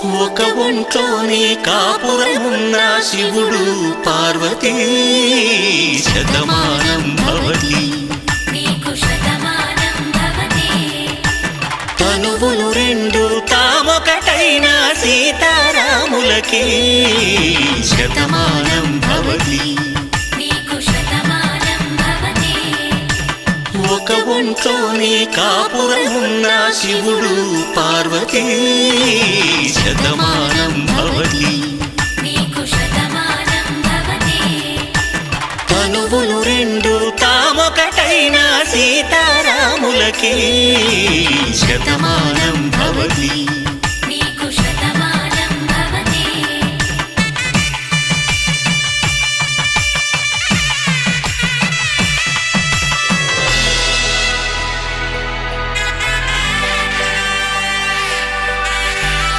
ఒక ఒంట్లోనే కాపురమున్న శివుడు పార్వతీ శతమానం భవతి తనువులు రెండు తామొకటైన సీతారాములకి శతమానం భవతి ఒక ఒంట్లోనే కాపురమున్న శివుడు పార్వతీ శతమానం భవతి తనువులు రెండు తామొకటైన సీతారాములకి శతమానం